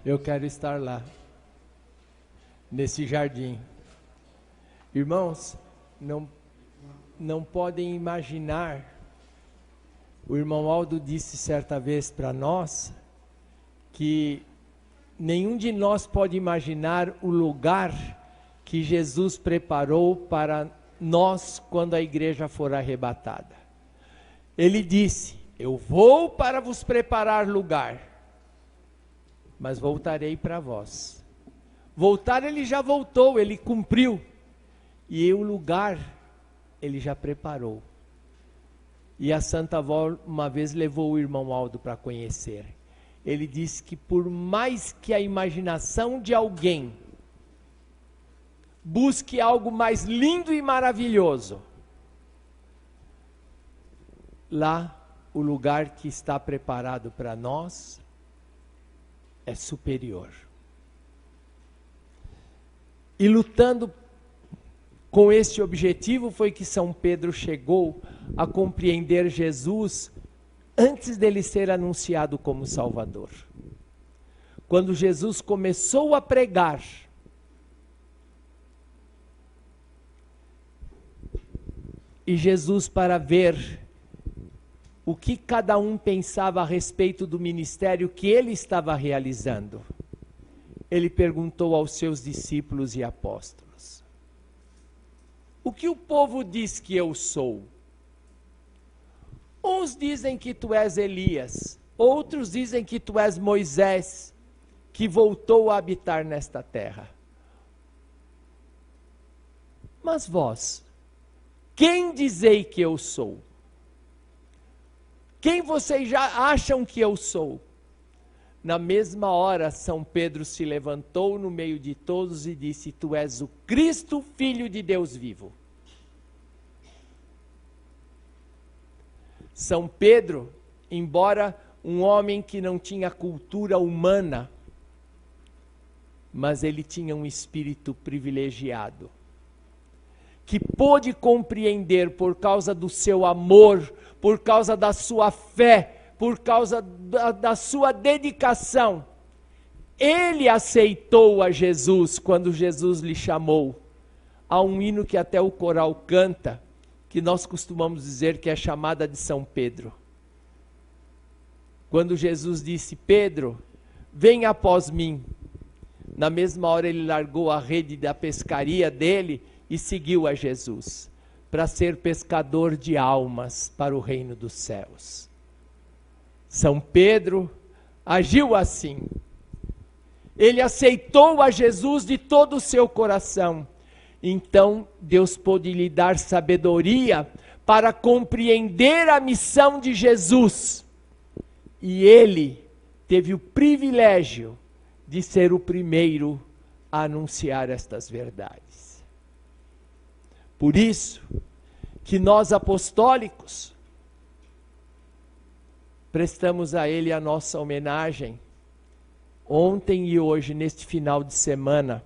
Eu quero estar lá, nesse jardim. Irmãos, não podem imaginar, o irmão Aldo disse certa vez para nós, que nenhum de nós pode imaginar o lugar que Jesus preparou para nós quando a igreja for arrebatada. Ele disse: eu vou para vos preparar lugar, mas voltarei para vós. Voltar ele já voltou, ele cumpriu. E o lugar ele já preparou. E a Santa Avó uma vez levou o irmão Aldo para conhecer. Ele disse que por mais que a imaginação de alguém busque algo mais lindo e maravilhoso, lá o lugar que está preparado para nós é superior. E lutando com este objetivo foi que São Pedro chegou a compreender Jesus antes dele ser anunciado como Salvador. Quando Jesus começou a pregar, e Jesus, para ver o que cada um pensava a respeito do ministério que ele estava realizando, ele perguntou aos seus discípulos e apóstolos: o que o povo diz que eu sou? Uns dizem que tu és Elias, outros dizem que tu és Moisés, que voltou a habitar nesta terra. Mas vós, quem dizei que eu sou? Quem vocês já acham que eu sou? Na mesma hora, São Pedro se levantou no meio de todos e disse: tu és o Cristo, Filho de Deus vivo. São Pedro, embora um homem que não tinha cultura humana, mas ele tinha um espírito privilegiado, que pôde compreender por causa do seu amor, por causa da sua fé, por causa da sua dedicação. Ele aceitou a Jesus quando Jesus lhe chamou. Há um hino que até o coral canta, que nós costumamos dizer que é chamada de São Pedro. Quando Jesus disse: Pedro, venha após mim. Na mesma hora ele largou a rede da pescaria dele e seguiu a Jesus, para ser pescador de almas para o reino dos céus. São Pedro agiu assim. Ele aceitou a Jesus de todo o seu coração. Então Deus pôde lhe dar sabedoria para compreender a missão de Jesus. E ele teve o privilégio de ser o primeiro a anunciar estas verdades. Por isso que nós apostólicos prestamos a ele a nossa homenagem ontem e hoje, neste final de semana,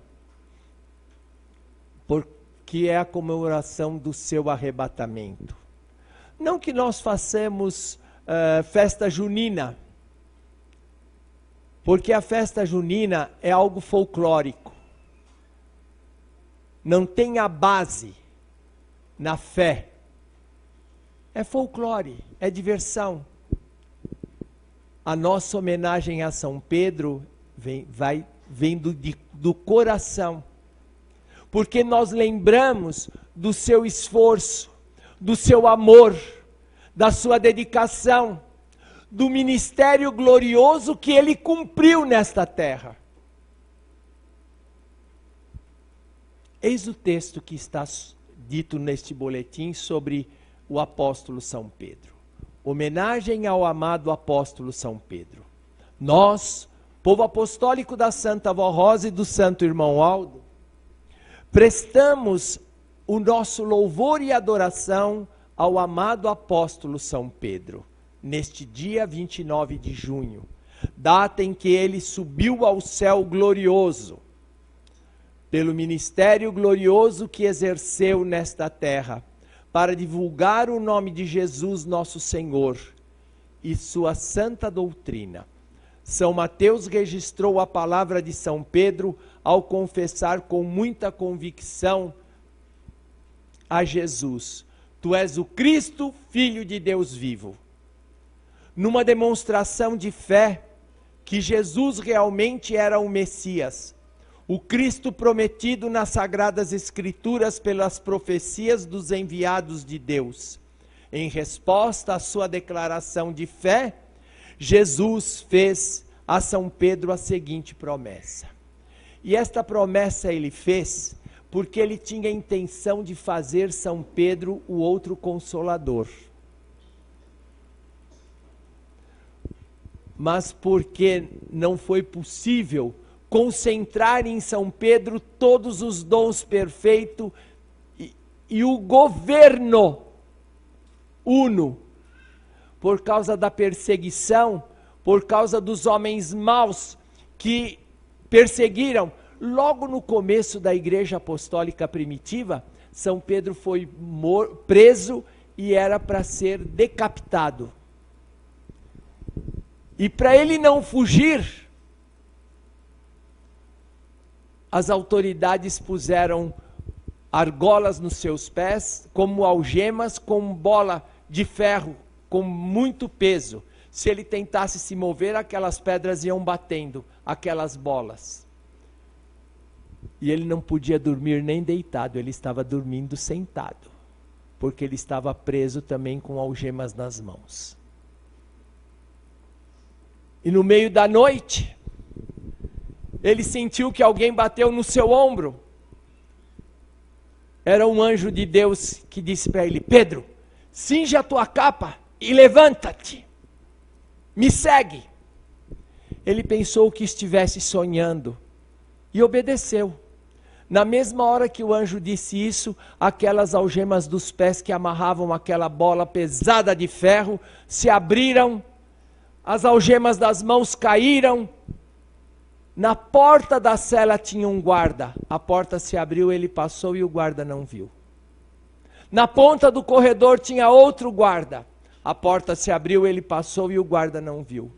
porque é a comemoração do seu arrebatamento. Não que nós façamos festa junina, porque a festa junina é algo folclórico, não tem a base na fé, é folclore, é diversão. A nossa homenagem a São Pedro vem do coração, porque nós lembramos do seu esforço, do seu amor, da sua dedicação, do ministério glorioso que ele cumpriu nesta terra. Eis o texto que está dito neste boletim sobre o apóstolo São Pedro. Homenagem ao amado apóstolo São Pedro. Nós, povo apostólico da Santa Avó Rosa e do Santo Irmão Aldo, prestamos o nosso louvor e adoração ao amado apóstolo São Pedro, neste dia 29 de junho, data em que ele subiu ao céu glorioso, pelo ministério glorioso que exerceu nesta terra, para divulgar o nome de Jesus nosso Senhor e sua santa doutrina. São Mateus registrou a palavra de São Pedro ao confessar com muita convicção a Jesus: Tu és o Cristo, Filho de Deus vivo. Numa demonstração de fé que Jesus realmente era o Messias, o Cristo prometido nas Sagradas Escrituras pelas profecias dos enviados de Deus. Em resposta à sua declaração de fé, Jesus fez a São Pedro a seguinte promessa. E esta promessa ele fez porque ele tinha a intenção de fazer São Pedro o outro consolador. Mas porque não foi possível concentrar em São Pedro todos os dons perfeitos e o governo uno, por causa da perseguição, por causa dos homens maus que perseguiram. Logo no começo da Igreja Apostólica Primitiva, São Pedro foi preso e era para ser decapitado. E para ele não fugir, as autoridades puseram argolas nos seus pés, como algemas, com bola de ferro, com muito peso. Se ele tentasse se mover, aquelas pedras iam batendo, aquelas bolas. E ele não podia dormir nem deitado, ele estava dormindo sentado, porque ele estava preso também com algemas nas mãos. E no meio da noite, ele sentiu que alguém bateu no seu ombro. Era um anjo de Deus que disse para ele: Pedro, cinge a tua capa e levanta-te, me segue. Ele pensou que estivesse sonhando e obedeceu. Na mesma hora que o anjo disse isso, aquelas algemas dos pés que amarravam aquela bola pesada de ferro se abriram, as algemas das mãos caíram. Na porta da cela tinha um guarda, a porta se abriu, ele passou e o guarda não viu. Na ponta do corredor tinha outro guarda, a porta se abriu, ele passou e o guarda não viu.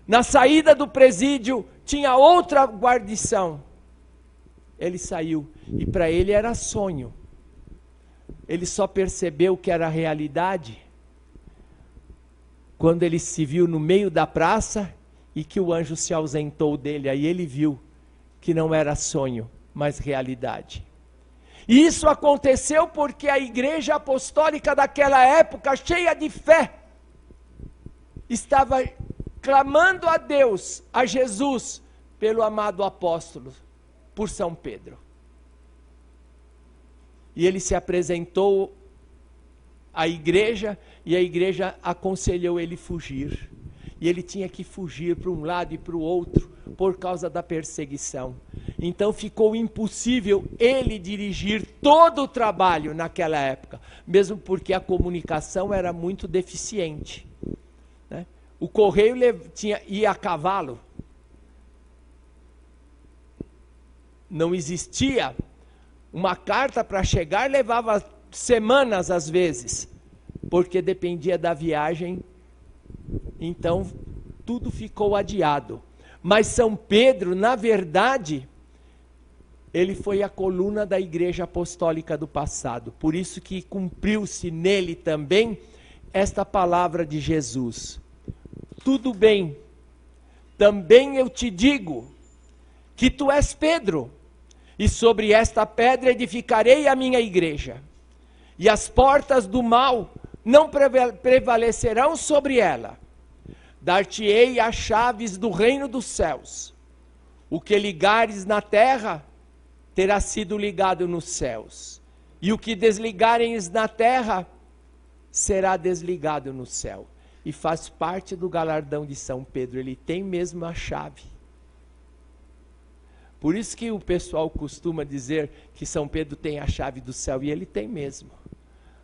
Na saída do presídio tinha outra guarnição, ele saiu e para ele era sonho. Ele só percebeu que era realidade quando ele se viu no meio da praça e que o anjo se ausentou dele. Aí ele viu que não era sonho, mas realidade. E isso aconteceu porque a Igreja Apostólica daquela época, cheia de fé, estava clamando a Deus, a Jesus, pelo amado apóstolo, por São Pedro. E ele se apresentou à igreja, e a igreja aconselhou ele fugir. E ele tinha que fugir para um lado e para o outro, por causa da perseguição. Então ficou impossível ele dirigir todo o trabalho naquela época, mesmo porque a comunicação era muito deficiente, né? O correio ia a cavalo. Não existia. Uma carta para chegar levava semanas às vezes, porque dependia da viagem. Então, tudo ficou adiado. Mas São Pedro, na verdade, ele foi a coluna da Igreja Apostólica do passado. Por isso que cumpriu-se nele também esta palavra de Jesus. Tudo bem, também eu te digo que tu és Pedro, e sobre esta pedra edificarei a minha igreja, e as portas do mal não prevalecerão sobre ela. Dar-te-ei as chaves do reino dos céus. O que ligares na terra terá sido ligado nos céus, e o que desligares na terra será desligado no céu. E faz parte do galardão de São Pedro, ele tem mesmo a chave. Por isso que o pessoal costuma dizer que São Pedro tem a chave do céu, e ele tem mesmo.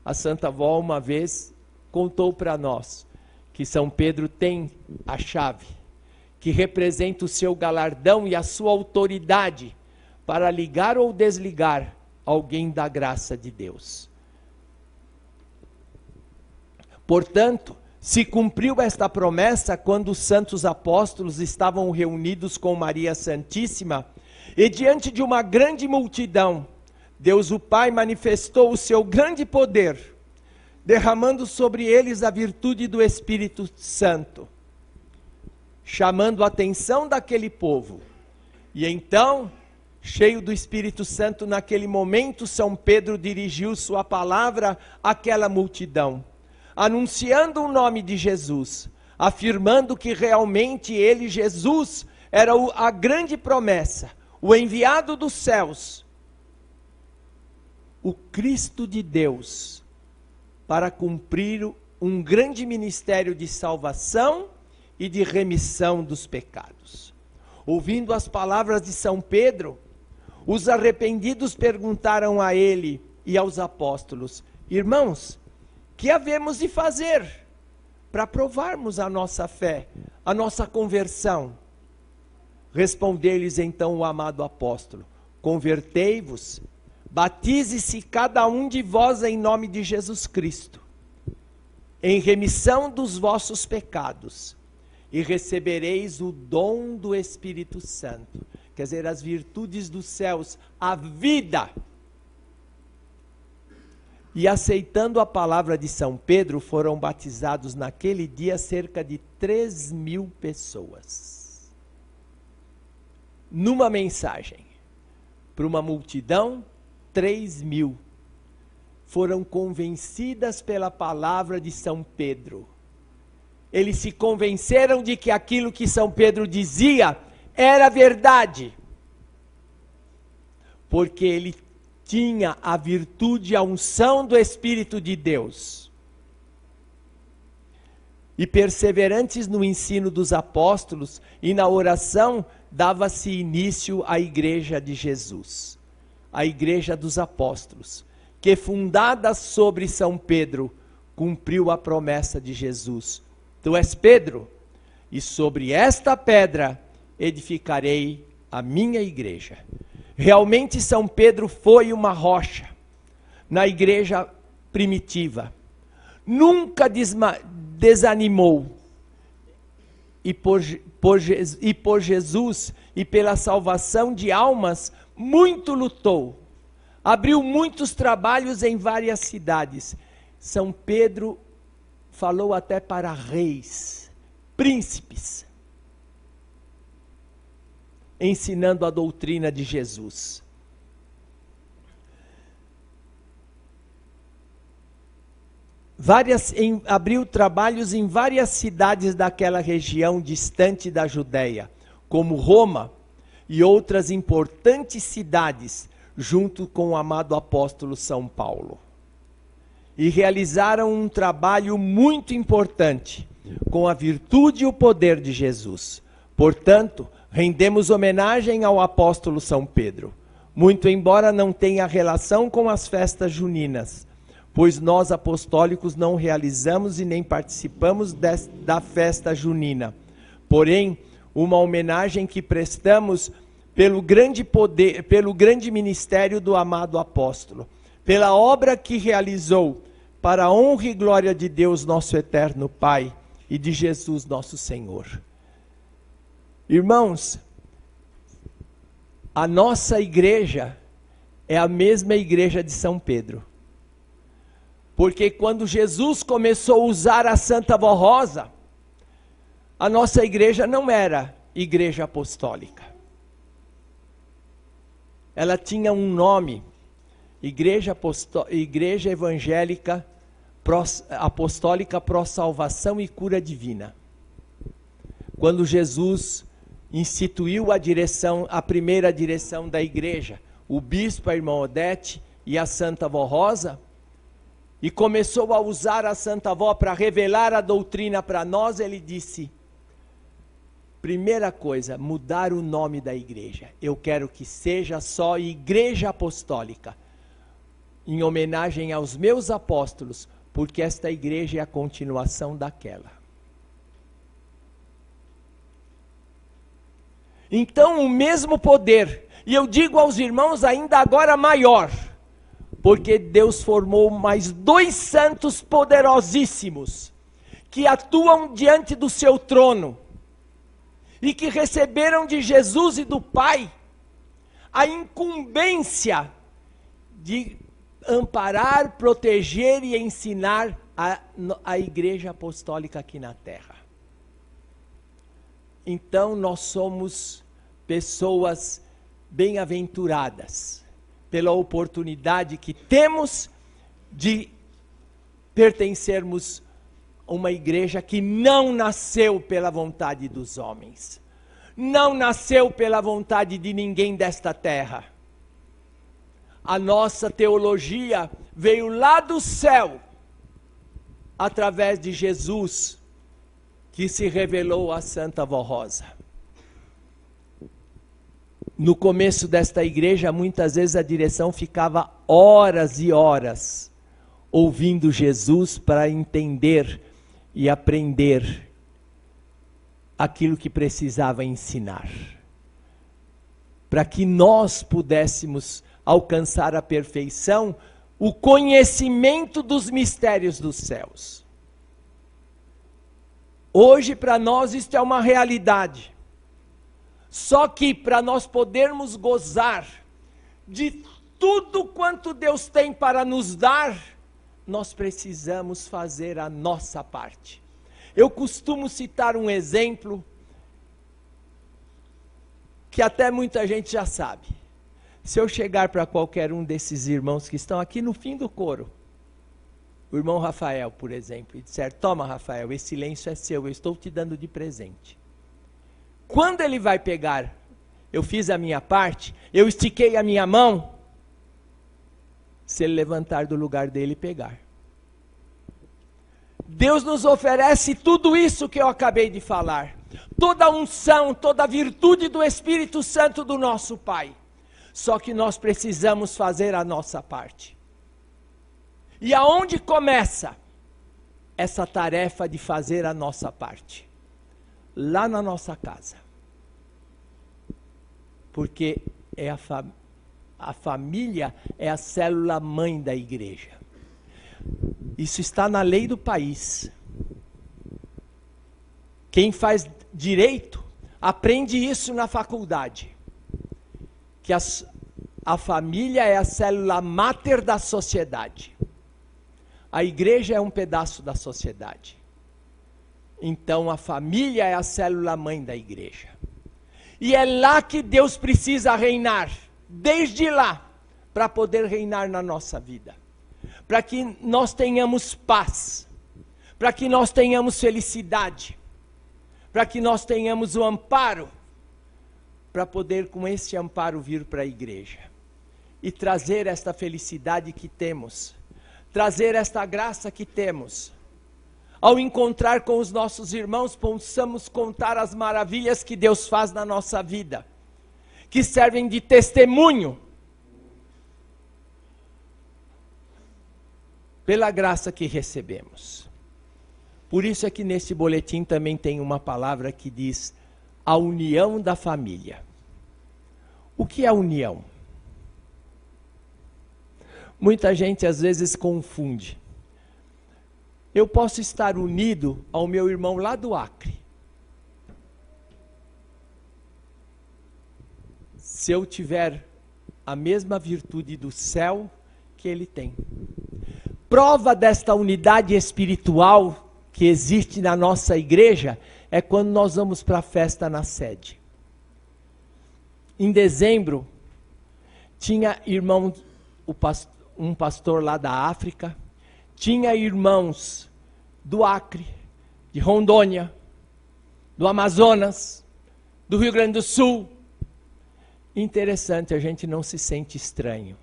A Santa Avó uma vez contou para nós que São Pedro tem a chave, que representa o seu galardão e a sua autoridade para ligar ou desligar alguém da graça de Deus. Portanto, Se cumpriu esta promessa quando os santos apóstolos estavam reunidos com Maria Santíssima e diante de uma grande multidão, Deus o Pai manifestou o seu grande poder, derramando sobre eles a virtude do Espírito Santo, chamando a atenção daquele povo. E então, cheio do Espírito Santo, naquele momento, São Pedro dirigiu sua palavra àquela multidão, anunciando o nome de Jesus, afirmando que realmente ele, Jesus, era a grande promessa, o enviado dos céus, o Cristo de Deus, para cumprir um grande ministério de salvação e de remissão dos pecados. Ouvindo as palavras de São Pedro, os arrependidos perguntaram a ele e aos apóstolos: irmãos, que havemos de fazer para provarmos a nossa fé, a nossa conversão? Respondeu-lhes então o amado apóstolo: convertei-vos, batize-se cada um de vós em nome de Jesus Cristo, em remissão dos vossos pecados, e recebereis o dom do Espírito Santo, quer dizer, as virtudes dos céus, a vida. E aceitando a palavra de São Pedro, foram batizados naquele dia cerca de 3.000 pessoas. Numa mensagem, para uma multidão, 3.000 foram convencidas pela palavra de São Pedro. Eles se convenceram de que aquilo que São Pedro dizia era verdade, porque ele tinha a virtude e a unção do Espírito de Deus. E perseverantes no ensino dos apóstolos e na oração, dava-se início à Igreja de Jesus, a Igreja dos Apóstolos, que fundada sobre São Pedro, cumpriu a promessa de Jesus: tu és Pedro, e sobre esta pedra edificarei a minha igreja. Realmente São Pedro foi uma rocha na igreja primitiva. Nunca desanimou. E por Jesus e pela salvação de almas, muito lutou. Abriu muitos trabalhos em várias cidades. São Pedro falou até para reis, príncipes, ensinando a doutrina de Jesus. Abriu trabalhos em várias cidades daquela região distante da Judéia, como Roma e outras importantes cidades, junto com o amado apóstolo São Paulo. E realizaram um trabalho muito importante, com a virtude e o poder de Jesus. Portanto, rendemos homenagem ao apóstolo São Pedro, muito embora não tenha relação com as festas juninas, pois nós apostólicos não realizamos e nem participamos da festa junina. Porém, uma homenagem que prestamos pelo grande poder, pelo grande ministério do amado apóstolo, pela obra que realizou para a honra e glória de Deus, nosso eterno Pai, e de Jesus, nosso Senhor. Irmãos, a nossa igreja é a mesma igreja de São Pedro. Porque quando Jesus começou a usar a Santa Vó Rosa, a nossa igreja não era igreja apostólica. Ela tinha um nome, Igreja Evangélica Apostólica Pró-Salvação e Cura Divina. Quando Jesus instituiu a primeira direção da igreja, o bispo, a irmã Odete e a Santa Vó Rosa, e começou a usar a Santa Vó para revelar a doutrina para nós, ele disse: primeira coisa, mudar o nome da igreja. Eu quero que seja só Igreja Apostólica, em homenagem aos meus apóstolos, porque esta igreja é a continuação daquela. Então o mesmo poder, e eu digo aos irmãos ainda agora maior, porque Deus formou mais 2 santos poderosíssimos, que atuam diante do seu trono e que receberam de Jesus e do Pai a incumbência de amparar, proteger e ensinar a Igreja Apostólica aqui na Terra. Então nós somos pessoas bem-aventuradas pela oportunidade que temos de pertencermos a uma igreja que não nasceu pela vontade dos homens, não nasceu pela vontade de ninguém desta terra. A nossa teologia veio lá do céu, através de Jesus, que se revelou a Santa Vó Rosa. No começo desta igreja, muitas vezes a direção ficava horas e horas ouvindo Jesus para entender e aprender aquilo que precisava ensinar, para que nós pudéssemos alcançar a perfeição, o conhecimento dos mistérios dos céus. Hoje, para nós, isto é uma realidade. Só que, para nós podermos gozar de tudo quanto Deus tem para nos dar, nós precisamos fazer a nossa parte. Eu costumo citar um exemplo que até muita gente já sabe. Se eu chegar para qualquer um desses irmãos que estão aqui no fim do coro, o irmão Rafael, por exemplo, e disser: toma, Rafael, esse lenço é seu, eu estou te dando de presente. Quando ele vai pegar, eu fiz a minha parte, eu estiquei a minha mão, se ele levantar do lugar dele e pegar. Deus nos oferece tudo isso que eu acabei de falar, toda a unção, toda a virtude do Espírito Santo do nosso Pai. Só que nós precisamos fazer a nossa parte. E aonde começa essa tarefa de fazer a nossa parte? Lá na nossa casa. Porque a família é a célula mãe da igreja. Isso está na lei do país. Quem faz direito aprende isso na faculdade. Que a família é a célula máter da sociedade. A igreja é um pedaço da sociedade. Então a família é a célula mãe da igreja. E é lá que Deus precisa reinar, desde lá, para poder reinar na nossa vida. Para que nós tenhamos paz, para que nós tenhamos felicidade, para que nós tenhamos o amparo, para poder com esse amparo vir para a igreja e trazer esta felicidade que temos, trazer esta graça que temos. Ao encontrar com os nossos irmãos, possamos contar as maravilhas que Deus faz na nossa vida, que servem de testemunho pela graça que recebemos. Por isso é que neste boletim também tem uma palavra que diz: a união da família. O que é união? Muita gente às vezes confunde. Eu posso estar unido ao meu irmão lá do Acre. Se eu tiver a mesma virtude do céu que ele tem. Prova desta unidade espiritual que existe na nossa igreja é quando nós vamos para a festa na sede. Em dezembro, tinha um pastor lá da África, tinha irmãos do Acre, de Rondônia, do Amazonas, do Rio Grande do Sul. Interessante, a gente não se sente estranho.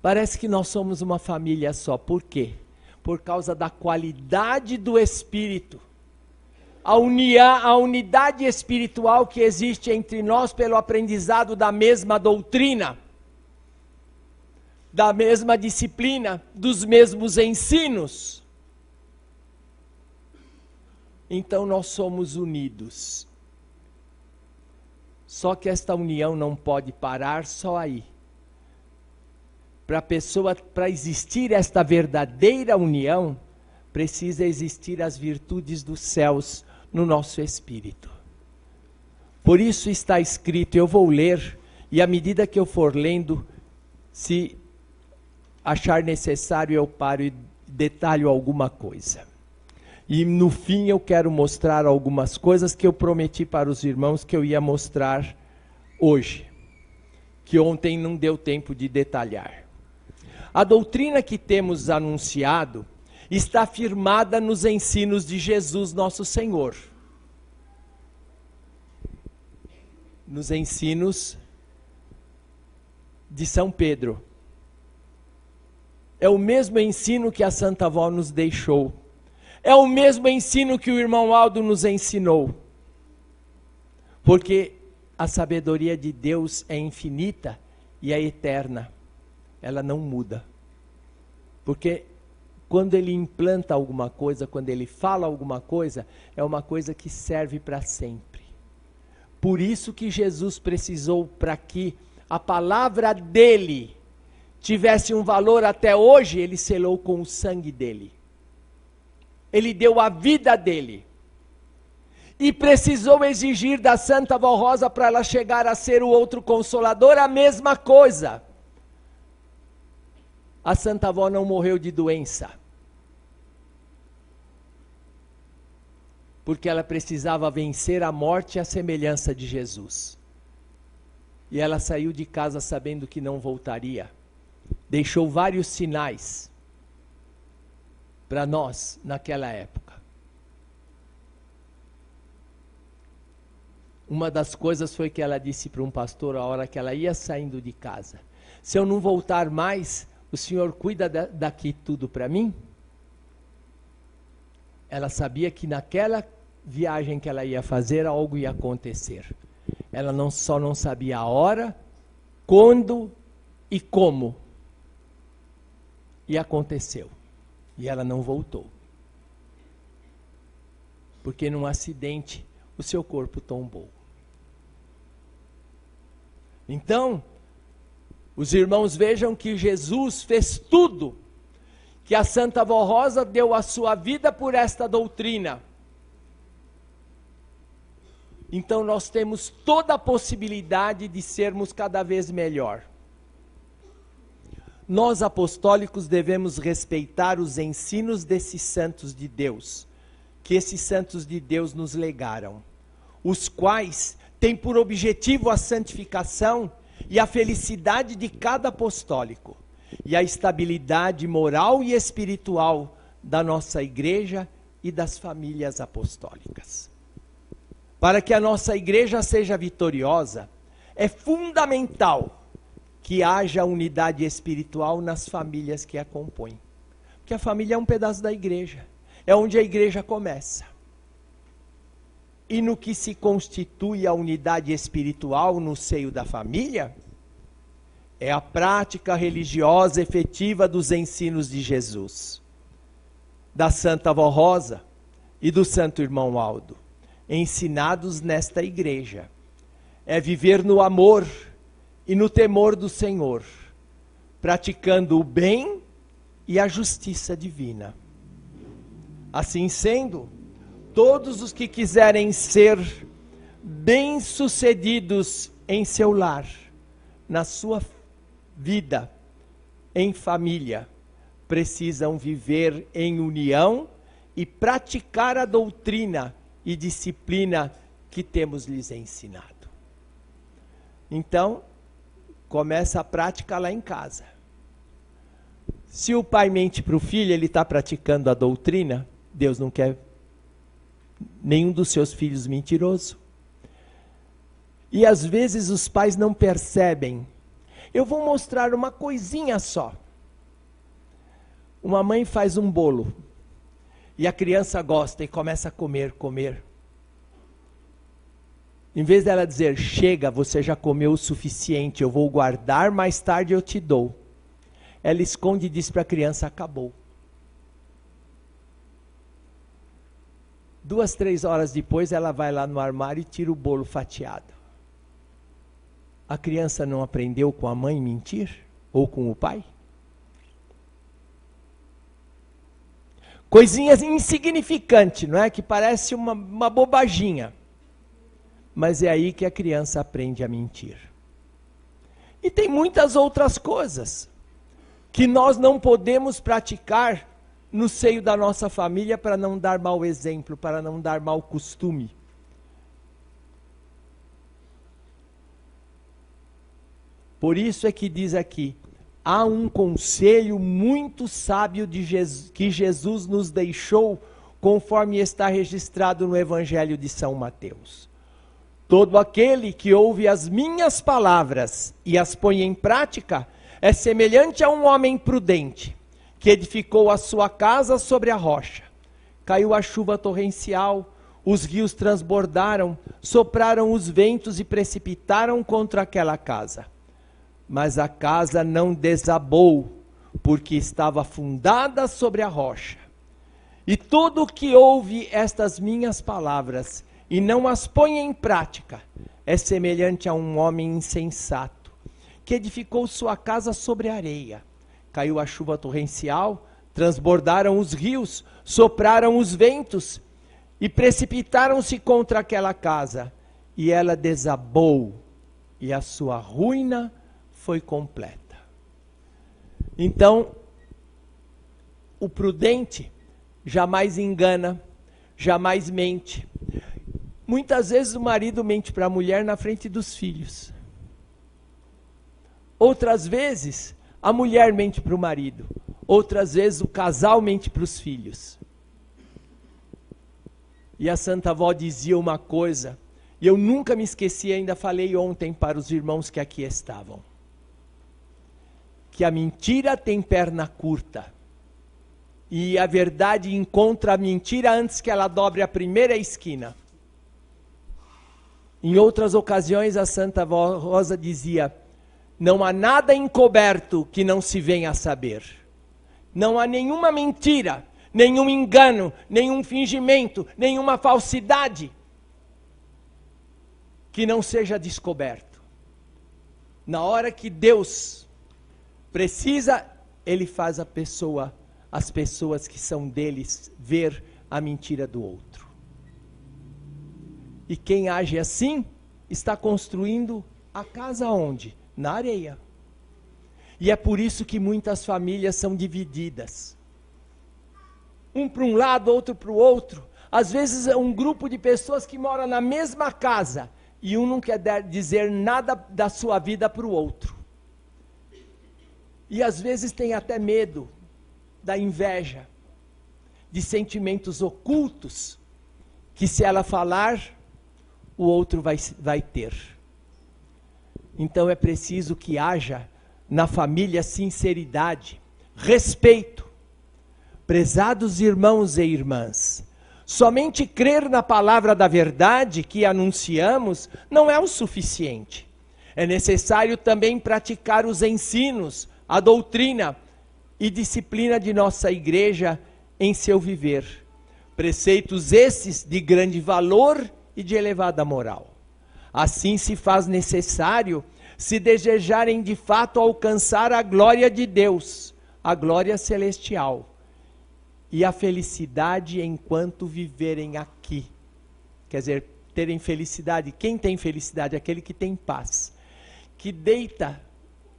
Parece que nós somos uma família só. Por quê? Por causa da qualidade do Espírito. A unidade espiritual que existe entre nós pelo aprendizado da mesma doutrina, da mesma disciplina, dos mesmos ensinos. Então nós somos unidos. Só que esta união não pode parar só aí. Para existir esta verdadeira união, precisa existir as virtudes dos céus no nosso espírito. Por isso está escrito, eu vou ler, e à medida que eu for lendo, se achar necessário eu paro e detalho alguma coisa. E no fim eu quero mostrar algumas coisas que eu prometi para os irmãos que eu ia mostrar hoje, que ontem não deu tempo de detalhar. A doutrina que temos anunciado está firmada nos ensinos de Jesus nosso Senhor. Nos ensinos de São Pedro. É o mesmo ensino que a Santa Avó nos deixou. É o mesmo ensino que o irmão Aldo nos ensinou. Porque a sabedoria de Deus é infinita e é eterna. Ela não muda. Porque quando ele implanta alguma coisa, quando ele fala alguma coisa, é uma coisa que serve para sempre. Por isso que Jesus precisou, para que a palavra dele tivesse um valor até hoje, ele selou com o sangue dele. Ele deu a vida dele. E precisou exigir da Santa Avó Rosa para ela chegar a ser o outro consolador, a mesma coisa. A Santa Avó não morreu de doença. Porque ela precisava vencer a morte à semelhança de Jesus. E ela saiu de casa sabendo que não voltaria. Deixou vários sinais para nós naquela época. Uma das coisas foi que ela disse para um pastor a hora que ela ia saindo de casa: se eu não voltar mais, o senhor cuida daqui tudo para mim? Ela sabia que naquela viagem que ela ia fazer, algo ia acontecer. Ela só não sabia a hora, quando e como. E aconteceu. E ela não voltou. Porque num acidente o seu corpo tombou. Então, os irmãos vejam que Jesus fez tudo, que a Santa Avó Rosa deu a sua vida por esta doutrina. Então nós temos toda a possibilidade de sermos cada vez melhor. Nós apostólicos devemos respeitar os ensinos desses santos de Deus, que esses santos de Deus nos legaram, os quais têm por objetivo a santificação e a felicidade de cada apostólico, e a estabilidade moral e espiritual da nossa igreja e das famílias apostólicas. Para que a nossa igreja seja vitoriosa, é fundamental que haja unidade espiritual nas famílias que a compõem. Porque a família é um pedaço da igreja, é onde a igreja começa. E no que se constitui a unidade espiritual no seio da família, é a prática religiosa efetiva dos ensinos de Jesus, da Santa Avó Rosa e do Santo Irmão Aldo, ensinados nesta igreja. É viver no amor e no temor do Senhor, praticando o bem e a justiça divina. Assim sendo, todos os que quiserem ser bem-sucedidos em seu lar, na sua vida, em família, precisam viver em união e praticar a doutrina e disciplina que temos lhes ensinado. Então, começa a prática lá em casa. Se o pai mente para o filho, ele está praticando a doutrina. Deus não quer nenhum dos seus filhos mentiroso. E às vezes os pais não percebem. Eu vou mostrar uma coisinha só. Uma mãe faz um bolo e a criança gosta e começa a comer. Em vez dela dizer, chega, você já comeu o suficiente, eu vou guardar, mais tarde eu te dou. Ela esconde e diz para a criança, acabou. 2, 3 horas depois, ela vai lá no armário e tira o bolo fatiado. A criança não aprendeu com a mãe mentir? Ou com o pai? Coisinhas insignificantes, não é? Que parece uma bobaginha. Mas é aí que a criança aprende a mentir. E tem muitas outras coisas que nós não podemos praticar no seio da nossa família para não dar mau exemplo, para não dar mau costume. Por isso é que diz aqui, há um conselho muito sábio de Jesus, que Jesus nos deixou, conforme está registrado no Evangelho de São Mateus. Todo aquele que ouve as minhas palavras e as põe em prática, é semelhante a um homem prudente, que edificou a sua casa sobre a rocha. Caiu a chuva torrencial, os rios transbordaram, sopraram os ventos e precipitaram contra aquela casa. Mas a casa não desabou, porque estava fundada sobre a rocha. E todo o que ouve estas minhas palavras e não as põe em prática, é semelhante a um homem insensato, que edificou sua casa sobre a areia. Caiu a chuva torrencial, transbordaram os rios, sopraram os ventos e precipitaram-se contra aquela casa. E ela desabou, e a sua ruína foi completa. Então, o prudente jamais engana, jamais mente. Muitas vezes o marido mente para a mulher na frente dos filhos. Outras vezes, a mulher mente para o marido. Outras vezes, o casal mente para os filhos. E a Santa Avó dizia uma coisa, e eu nunca me esqueci, ainda falei ontem para os irmãos que aqui estavam. Que a mentira tem perna curta. E a verdade encontra a mentira antes que ela dobre a primeira esquina. Em outras ocasiões, a Santa Avó Rosa dizia, não há nada encoberto que não se venha a saber. Não há nenhuma mentira, nenhum engano, nenhum fingimento, nenhuma falsidade que não seja descoberto. Na hora que Deus precisa, Ele faz as pessoas que são deles, ver a mentira do outro. E quem age assim, está construindo a casa onde? Na areia. E é por isso que muitas famílias são divididas. Um para um lado, outro para o outro. Às vezes é um grupo de pessoas que moram na mesma casa, e um não quer dizer nada da sua vida para o outro. E às vezes tem até medo da inveja, de sentimentos ocultos, que se ela falar, o outro vai ter. Então é preciso que haja na família sinceridade, respeito. Prezados irmãos e irmãs, somente crer na palavra da verdade que anunciamos não é o suficiente. É necessário também praticar os ensinos, a doutrina e disciplina de nossa igreja em seu viver. Preceitos esses de grande valor e de elevada moral. Assim se faz necessário, se desejarem de fato alcançar a glória de Deus, a glória celestial, e a felicidade enquanto viverem aqui. Quer dizer, terem felicidade. Quem tem felicidade? Aquele que tem paz, que deita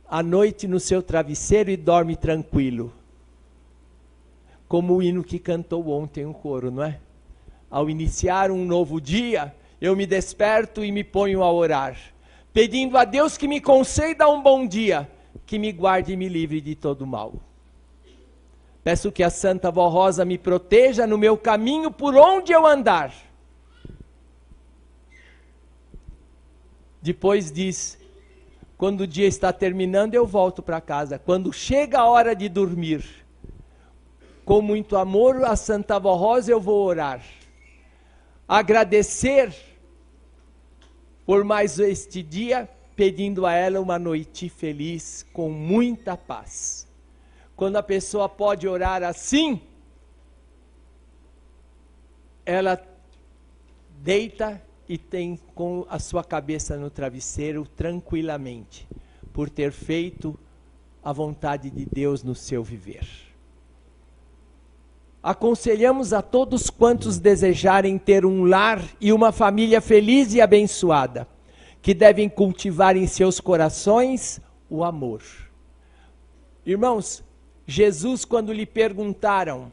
à noite no seu travesseiro e dorme tranquilo. Como o hino que cantou ontem o coro, não é? Ao iniciar um novo dia, eu me desperto e me ponho a orar, pedindo a Deus que me conceda um bom dia, que me guarde e me livre de todo mal. Peço que a Santa Avó Rosa me proteja no meu caminho por onde eu andar. Depois diz, quando o dia está terminando, eu volto para casa. Quando chega a hora de dormir, com muito amor a Santa Avó Rosa eu vou orar. Agradecer por mais este dia, pedindo a ela uma noite feliz, com muita paz. Quando a pessoa pode orar assim, ela deita e tem com a sua cabeça no travesseiro tranquilamente, por ter feito a vontade de Deus no seu viver. aconselhamos a todos quantos desejarem ter um lar e uma família feliz e abençoada, que devem cultivar em seus corações o amor. Irmãos, Jesus, quando lhe perguntaram: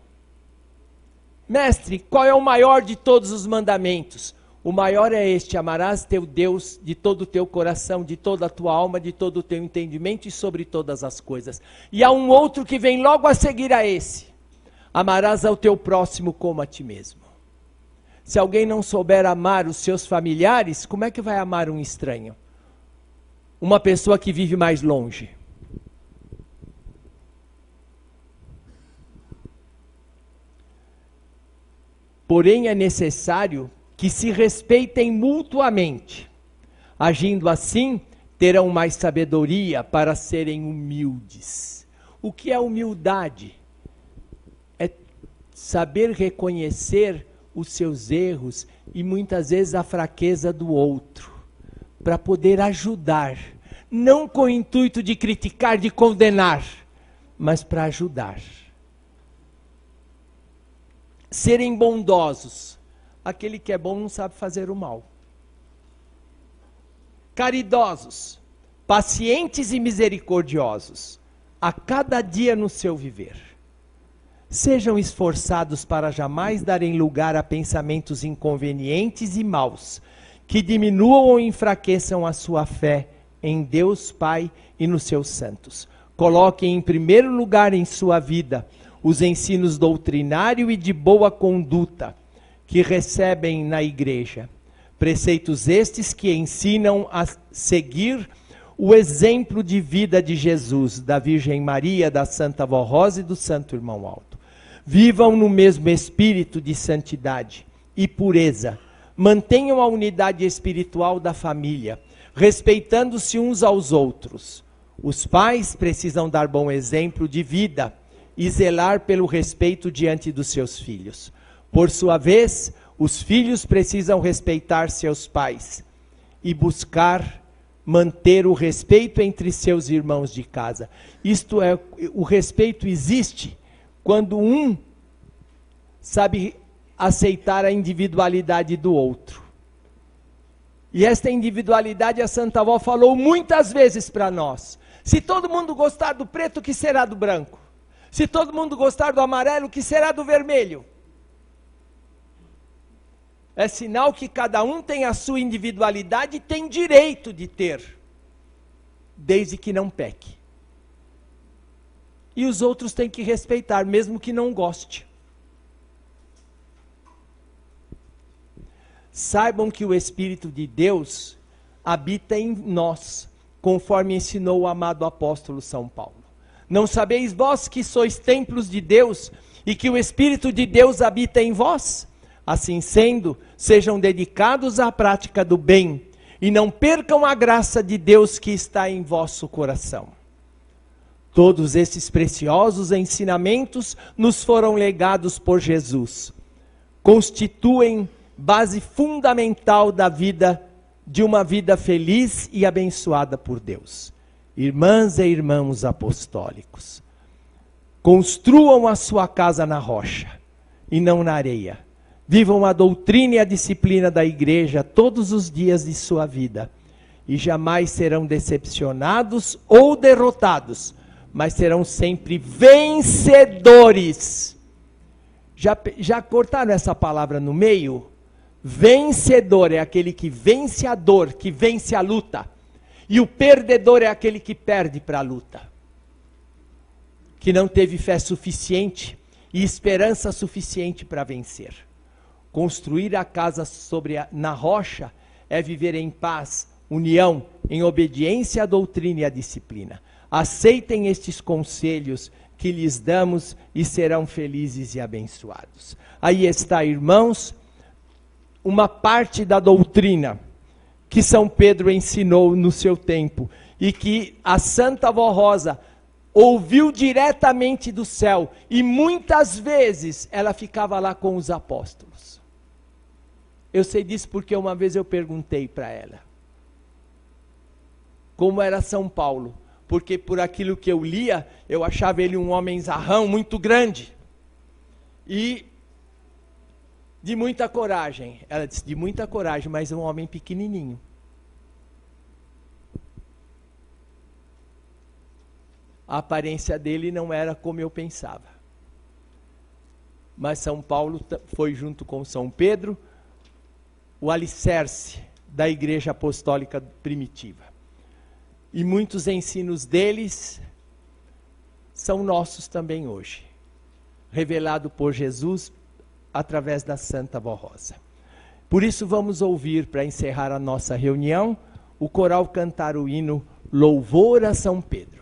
Mestre, qual é o maior de todos os mandamentos? O maior é este: amarás teu Deus de todo o teu coração, de toda a tua alma, de todo o teu entendimento e sobre todas as coisas. E há um outro que vem logo a seguir a esse: amarás ao teu próximo como a ti mesmo. Se alguém não souber amar os seus familiares, como é que vai amar um estranho? Uma pessoa que vive mais longe. Porém, é necessário que se respeitem mutuamente. Agindo assim, terão mais sabedoria para serem humildes. O que é humildade? É saber reconhecer os seus erros e muitas vezes a fraqueza do outro, para poder ajudar, não com o intuito de criticar, de condenar, mas para ajudar. Serem bondosos. Aquele que é bom não sabe fazer o mal. Caridosos, pacientes e misericordiosos, a cada dia no seu viver. Sejam esforçados para jamais darem lugar a pensamentos inconvenientes e maus, que diminuam ou enfraqueçam a sua fé em Deus Pai e nos seus santos. Coloquem em primeiro lugar em sua vida os ensinos doutrinário e de boa conduta que recebem na igreja. Preceitos estes que ensinam a seguir o exemplo de vida de Jesus, da Virgem Maria, da Santa Vó Rosa e do Santo Irmão Alto. Vivam no mesmo espírito de santidade e pureza. Mantenham a unidade espiritual da família, respeitando-se uns aos outros. Os pais precisam dar bom exemplo de vida e zelar pelo respeito diante dos seus filhos. Por sua vez, os filhos precisam respeitar seus pais e buscar manter o respeito entre seus irmãos de casa. Isto é, o respeito existe quando um sabe aceitar a individualidade do outro. E esta individualidade a Santa Avó falou muitas vezes para nós. Se todo mundo gostar do preto, que será do branco? Se todo mundo gostar do amarelo, que será do vermelho? É sinal que cada um tem a sua individualidade e tem direito de ter, desde que não peque. E os outros têm que respeitar, mesmo que não goste. Saibam que o Espírito de Deus habita em nós, conforme ensinou o amado apóstolo São Paulo. Não sabeis vós que sois templos de Deus e que o Espírito de Deus habita em vós? Assim sendo, sejam dedicados à prática do bem e não percam a graça de Deus que está em vosso coração. Todos esses preciosos ensinamentos nos foram legados por Jesus. Constituem base fundamental da vida, de uma vida feliz e abençoada por Deus. Irmãs e irmãos apostólicos, construam a sua casa na rocha e não na areia. Vivam a doutrina e a disciplina da igreja todos os dias de sua vida e jamais serão decepcionados ou derrotados, mas serão sempre vencedores. Já cortaram essa palavra no meio? Vencedor é aquele que vence a dor, que vence a luta. E o perdedor é aquele que perde para a luta. Que não teve fé suficiente e esperança suficiente para vencer. Construir a casa na rocha é viver em paz, união, em obediência à doutrina e à disciplina. Aceitem estes conselhos que lhes damos e serão felizes e abençoados. Aí está, irmãos, uma parte da doutrina que São Pedro ensinou no seu tempo e que a Santa Vó Rosa ouviu diretamente do céu e muitas vezes ela ficava lá com os apóstolos. Eu sei disso porque uma vez eu perguntei para ela como era São Paulo, porque por aquilo que eu lia, eu achava ele um homem zarrão muito grande. E de muita coragem. Ela disse, de muita coragem, mas um homem pequenininho. A aparência dele não era como eu pensava. Mas São Paulo foi, junto com São Pedro, o alicerce da Igreja Apostólica Primitiva. E muitos ensinos deles são nossos também hoje, revelado por Jesus através da Santa Vó Rosa. Por isso vamos ouvir, para encerrar a nossa reunião, o coral cantar o hino Louvor a São Pedro.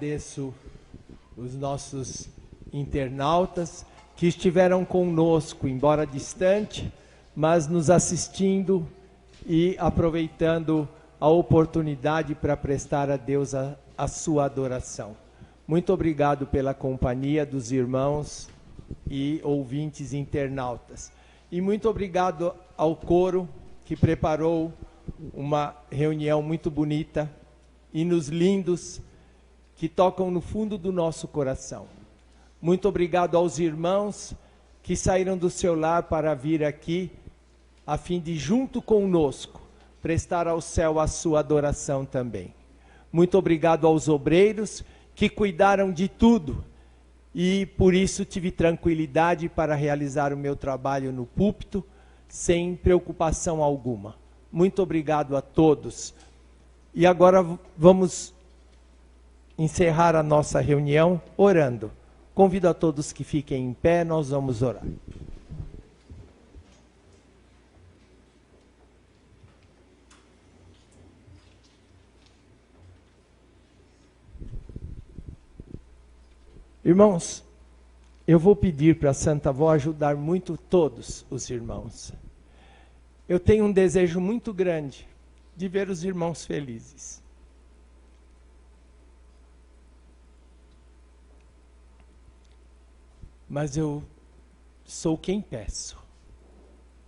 agradeço os nossos internautas que estiveram conosco, embora distante, mas nos assistindo e aproveitando a oportunidade para prestar a Deus a sua adoração. Muito obrigado pela companhia dos irmãos e ouvintes internautas. E muito obrigado ao coro que preparou uma reunião muito bonita, hinos lindos que tocam no fundo do nosso coração. Muito obrigado aos irmãos que saíram do seu lar para vir aqui, a fim de, junto conosco, prestar ao céu a sua adoração também. Muito obrigado aos obreiros que cuidaram de tudo e por isso tive tranquilidade para realizar o meu trabalho no púlpito sem preocupação alguma. Muito obrigado a todos. E agora vamos encerrar a nossa reunião orando. Convido a todos que fiquem em pé, nós vamos orar. Irmãos, eu vou pedir para a Santa Avó ajudar muito todos os irmãos. Eu tenho um desejo muito grande de ver os irmãos felizes. Mas eu sou quem peço,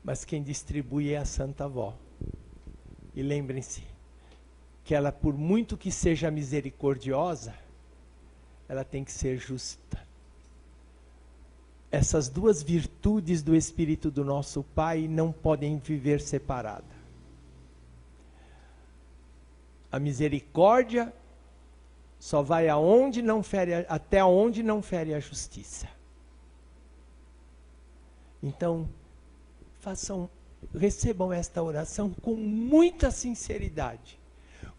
mas quem distribui é a Santa Avó. E lembrem-se, que ela, por muito que seja misericordiosa, ela tem que ser justa. Essas duas virtudes do Espírito do nosso Pai não podem viver separadas. A misericórdia só vai até onde não fere a justiça. Então, recebam esta oração com muita sinceridade,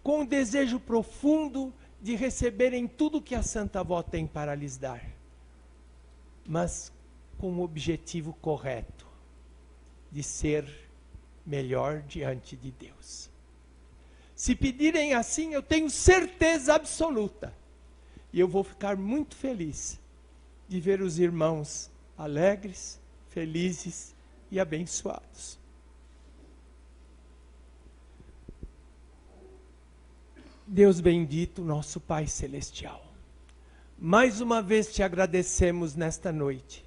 com um desejo profundo de receberem tudo que a Santa Avó tem para lhes dar, mas com o objetivo correto de ser melhor diante de Deus. Se pedirem assim, eu tenho certeza absoluta, e eu vou ficar muito feliz de ver os irmãos alegres, felizes e abençoados. Deus bendito, nosso Pai Celestial, mais uma vez te agradecemos nesta noite,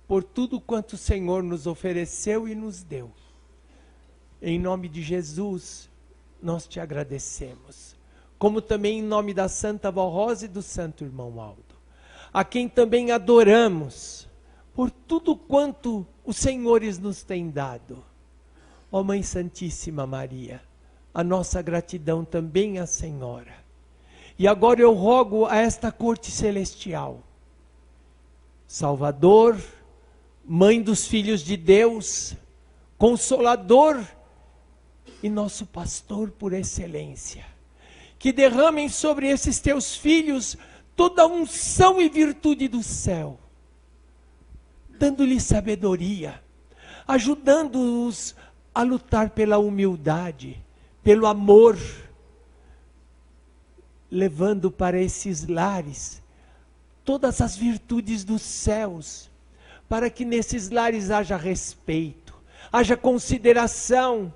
por tudo quanto o Senhor nos ofereceu e nos deu. Em nome de Jesus, nós te agradecemos, como também em nome da Santa Avó Rosa e do Santo Irmão Aldo, a quem também adoramos, por tudo quanto os Senhores nos têm dado. Ó Mãe Santíssima Maria, a nossa gratidão também à Senhora. E agora eu rogo a esta corte celestial, Salvador, Mãe dos filhos de Deus, Consolador e nosso pastor por excelência, que derramem sobre esses teus filhos toda a unção e virtude do céu, dando-lhes sabedoria, ajudando-os a lutar pela humildade, pelo amor, levando para esses lares todas as virtudes dos céus, para que nesses lares haja respeito, haja consideração,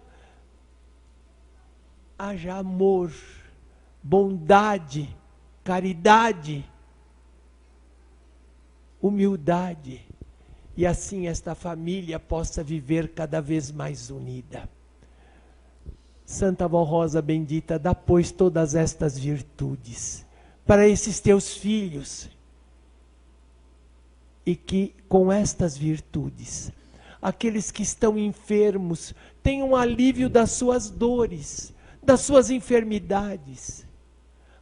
haja amor, bondade, caridade, humildade, e assim esta família possa viver cada vez mais unida. Santa Avó Rosa bendita, dá pois todas estas virtudes para esses teus filhos, e que com estas virtudes, aqueles que estão enfermos tenham alívio das suas dores, das suas enfermidades.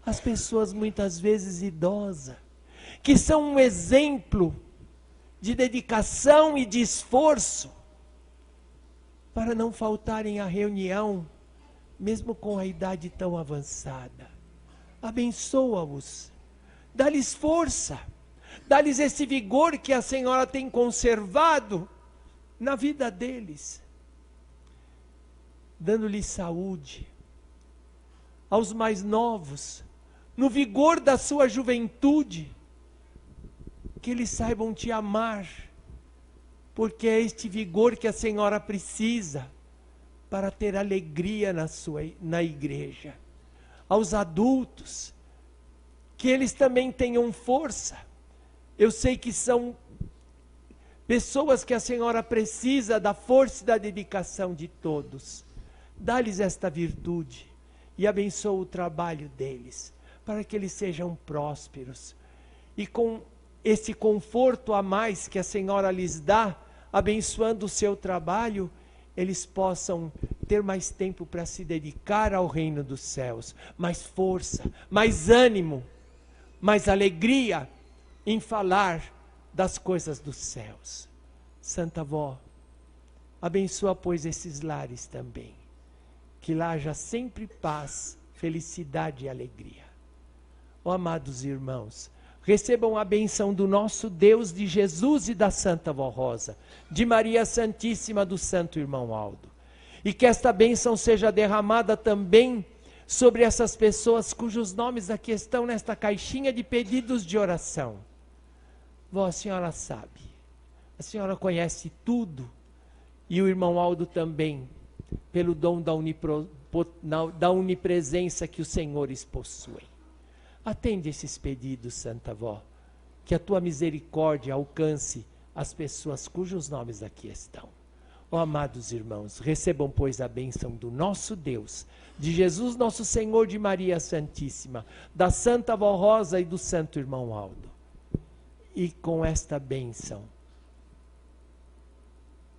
As pessoas muitas vezes idosas, que são um exemplo de dedicação e de esforço, para não faltarem à reunião, mesmo com a idade tão avançada. Abençoa-os, dá-lhes força, dá-lhes esse vigor que a Senhora tem conservado na vida deles, dando-lhes saúde. Aos mais novos, no vigor da sua juventude, que eles saibam te amar, porque é este vigor que a Senhora precisa para ter alegria na igreja. Aos adultos, que eles também tenham força. Eu sei que são pessoas que a Senhora precisa da força e da dedicação de todos. Dá-lhes esta virtude e abençoa o trabalho deles, para que eles sejam prósperos. E com esse conforto a mais que a Senhora lhes dá, abençoando o seu trabalho, eles possam ter mais tempo para se dedicar ao reino dos céus, mais força, mais ânimo, mais alegria em falar das coisas dos céus. Santa Avó, abençoa pois esses lares também, que lá haja sempre paz, felicidade e alegria. Ó amados irmãos, recebam a bênção do nosso Deus, de Jesus e da Santa Avó Rosa, de Maria Santíssima, do Santo Irmão Aldo. E que esta bênção seja derramada também sobre essas pessoas cujos nomes aqui estão nesta caixinha de pedidos de oração. Vó, a senhora sabe, a senhora conhece tudo, e o irmão Aldo também, pelo dom da onipresença que os senhores possuem. Atende esses pedidos, Santa Avó, que a tua misericórdia alcance as pessoas cujos nomes aqui estão. Ó amados irmãos, recebam, pois, a bênção do nosso Deus, de Jesus nosso Senhor, de Maria Santíssima, da Santa Vó Rosa e do Santo Irmão Aldo. E com esta bênção,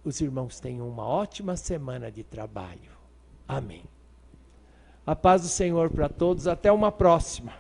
os irmãos tenham uma ótima semana de trabalho. Amém. A paz do Senhor para todos, até uma próxima.